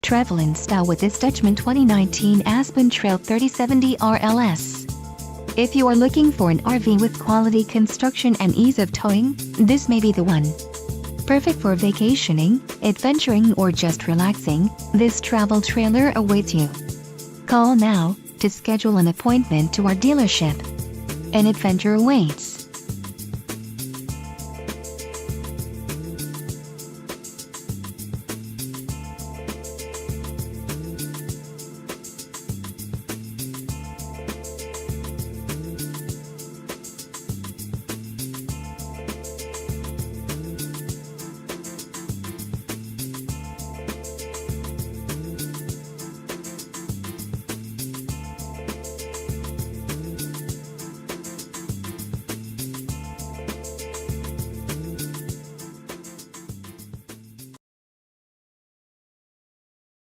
Travel in style with this Dutchmen 2019 Aspen Trail 3070 RLS. If you are looking for an RV with quality construction and ease of towing, this may be the one. Perfect for vacationing, adventuring or just relaxing, this travel trailer awaits you. Call now to schedule an appointment to our dealership. An adventure awaits.